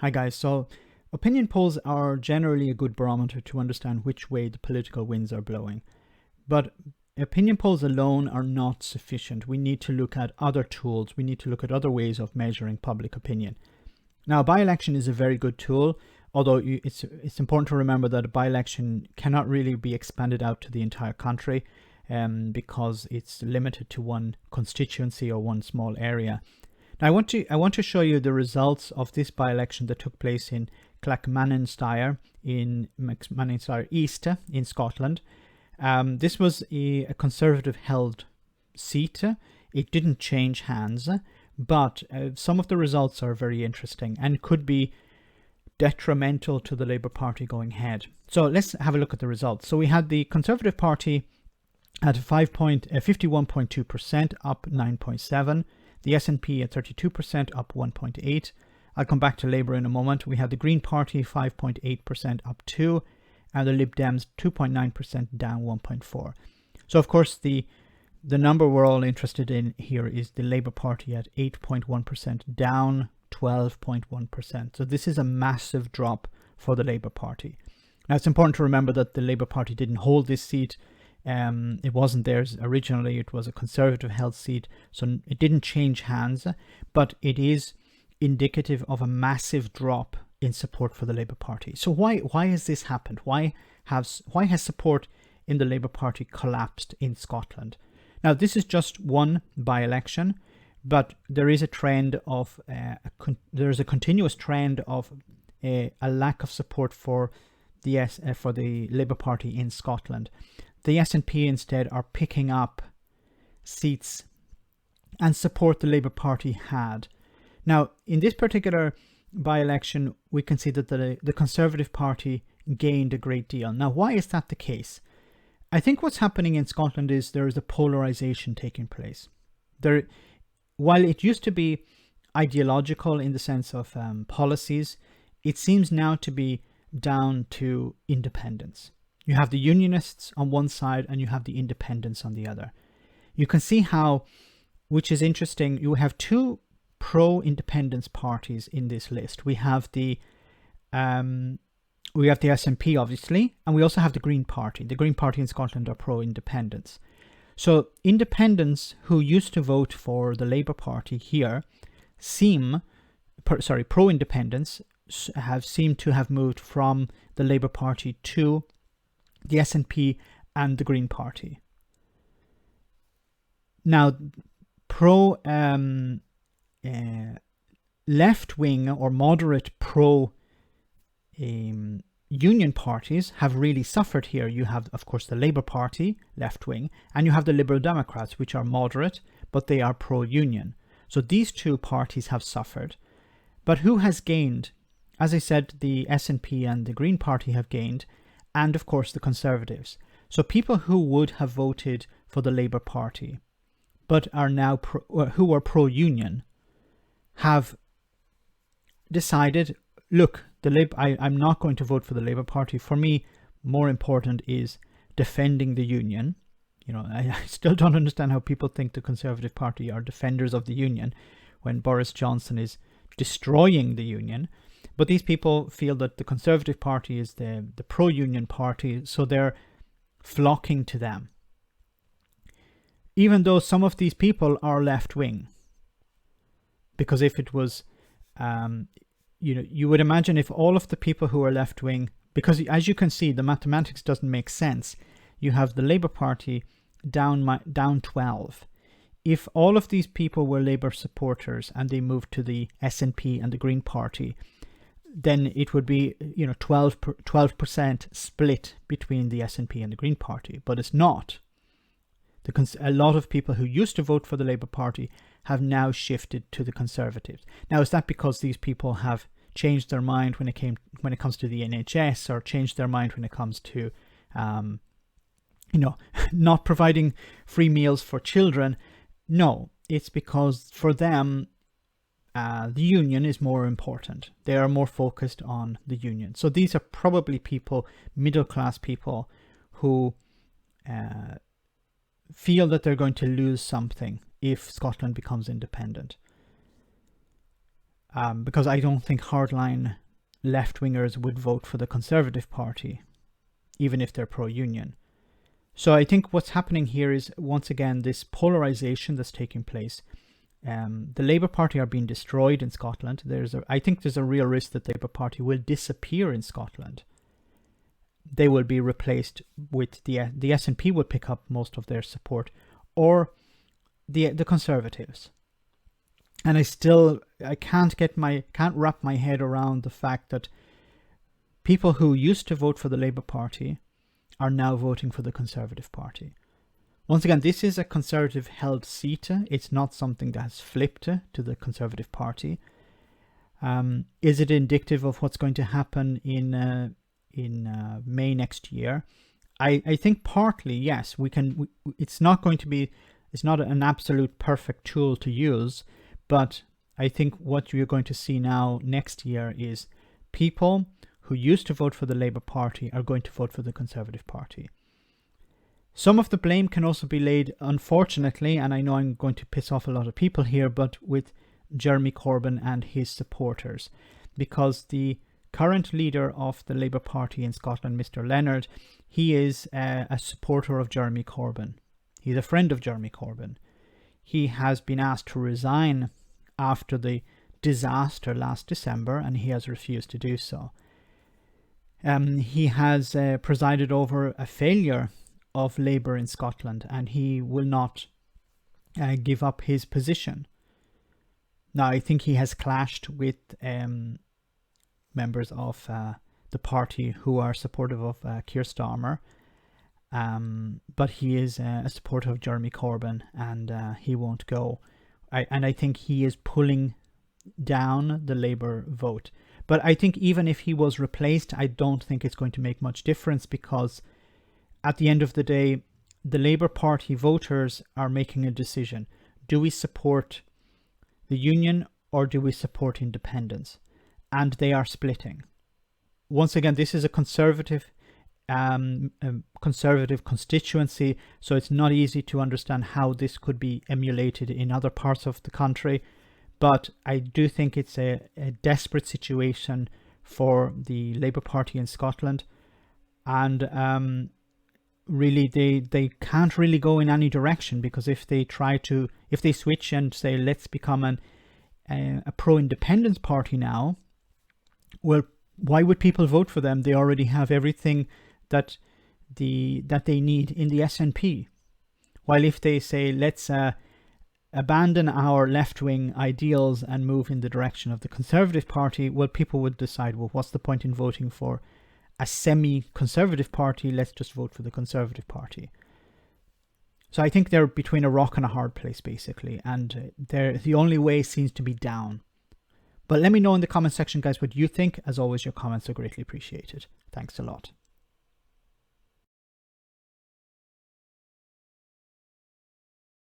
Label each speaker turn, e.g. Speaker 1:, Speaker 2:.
Speaker 1: Hi guys, so opinion polls are generally a good barometer to understand which way the political winds are blowing. But opinion polls alone are not sufficient. We need to look at other tools. We need to look at other ways of measuring public opinion. Now, a by-election is a very good tool, although it's important to remember that a by-election cannot really be expanded out to the entire country because it's limited to one constituency or one small area. Now, I want to show you the results of this by-election that took place in Clackmannanshire East in Scotland. This was a Conservative-held seat. It didn't change hands, but some of the results are very interesting and could be detrimental to the Labour Party going ahead. So let's have a look at the results. So we had the Conservative Party at 51.2%, up 9.7%. The SNP at 32%, up 1.8%. I'll come back to Labour in a moment. We have the Green Party 5.8%, up 2%, and the Lib Dems 2.9%, down 1.4%. So of course the number we're all interested in here is the Labour Party at 8.1%, down 12.1%. So this is a massive drop for the Labour Party. Now it's important to remember that the Labour Party didn't hold this seat. It wasn't theirs originally. It was a Conservative held seat, so it didn't change hands, but it is indicative of a massive drop in support for the Labour Party. So why has this happened? Why has support in the Labour Party collapsed in Scotland? Now this is just one by-election, but there is a trend of there's a continuous trend of a lack of support for the Labour Party in Scotland. The SNP instead are picking up seats and support the Labour Party had. Now, in this particular by-election, we can see that the Conservative Party gained a great deal. Now, why is that the case? I think what's happening in Scotland is there is a polarization taking place. While it used to be ideological in the sense of policies, it seems now to be down to independence. You have the unionists on one side and you have the independents on the other. You can see how, which is interesting, you have two pro-independence parties in this list. We have the SNP obviously, and we also have the Green Party. The Green Party in Scotland are pro-independence. So independents who used to vote for the Labour Party here pro-independence have seemed to have moved from the Labour Party to the SNP and the Green Party. Now, left-wing or moderate union parties have really suffered here. You have, of course, the Labour Party, left-wing, and you have the Liberal Democrats, which are moderate, but they are pro-union. So these two parties have suffered. But who has gained? As I said, the SNP and the Green Party have gained, and of course the Conservatives. So people who would have voted for the Labour Party, but are now who are pro-union, have decided, look, I'm not going to vote for the Labour Party. For me, more important is defending the union. You know, I still don't understand how people think the Conservative Party are defenders of the union when Boris Johnson is destroying the union. But these people feel that the Conservative Party is the pro-union party, so they're flocking to them. Even though some of these people are left-wing. Because if it was, you would imagine if all of the people who are left-wing, because as you can see, the mathematics doesn't make sense. You have the Labour Party down 12. If all of these people were Labour supporters and they moved to the SNP and the Green Party, then it would be 12% split between the SNP and the Green Party, but it's not. A lot of people who used to vote for the Labour Party have now shifted to the Conservatives. Now, is that because these people have changed their mind when it comes to the NHS, or changed their mind when it comes to not providing free meals for children? No, it's because for them the union is more important. They are more focused on the union. So these are probably people, middle-class people, who feel that they're going to lose something if Scotland becomes independent. because I don't think hardline left-wingers would vote for the Conservative Party, even if they're pro-union. So I think what's happening here is, once again, this polarization that's taking place. The Labour Party are being destroyed in Scotland. I think there's a real risk that the Labour Party will disappear in Scotland. They will be replaced with the SNP will pick up most of their support, or the Conservatives. And I can't wrap my head around the fact that people who used to vote for the Labour Party are now voting for the Conservative Party. Once again, this is a Conservative held seat. It's not something that has flipped to the Conservative Party. Is it indicative of what's going to happen in May next year? I think partly, yes. It's not an absolute perfect tool to use, but I think what you're going to see now next year is people who used to vote for the Labour Party are going to vote for the Conservative Party. Some of the blame can also be laid, unfortunately, and I know I'm going to piss off a lot of people here, but with Jeremy Corbyn and his supporters, because the current leader of the Labour Party in Scotland, Mr. Leonard, he is a supporter of Jeremy Corbyn. He's a friend of Jeremy Corbyn. He has been asked to resign after the disaster last December, and he has refused to do so. He has presided over a failure of Labour in Scotland, and he will not give up his position. Now, I think he has clashed with members of the party who are supportive of Keir Starmer, but he is a supporter of Jeremy Corbyn, and he won't go. I think he is pulling down the Labour vote. But I think even if he was replaced, I don't think it's going to make much difference, because at the end of the day, the Labour Party voters are making a decision. Do we support the union or do we support independence? And they are splitting. Once again, this is a conservative constituency, so it's not easy to understand how this could be emulated in other parts of the country. But I do think it's a desperate situation for the Labour Party in Scotland. And really, they can't really go in any direction, because if they switch and say, let's become a pro-independence party now, well, why would people vote for them? They already have everything that they need in the SNP. While if they say, let's abandon our left-wing ideals and move in the direction of the Conservative Party, well, people would decide, well, what's the point in voting for a semi-conservative party? Let's just vote for the Conservative Party. So I think they're between a rock and a hard place, basically, and the only way seems to be down. But let me know in the comment section, guys, what you think. As always, your comments are greatly appreciated. Thanks a lot.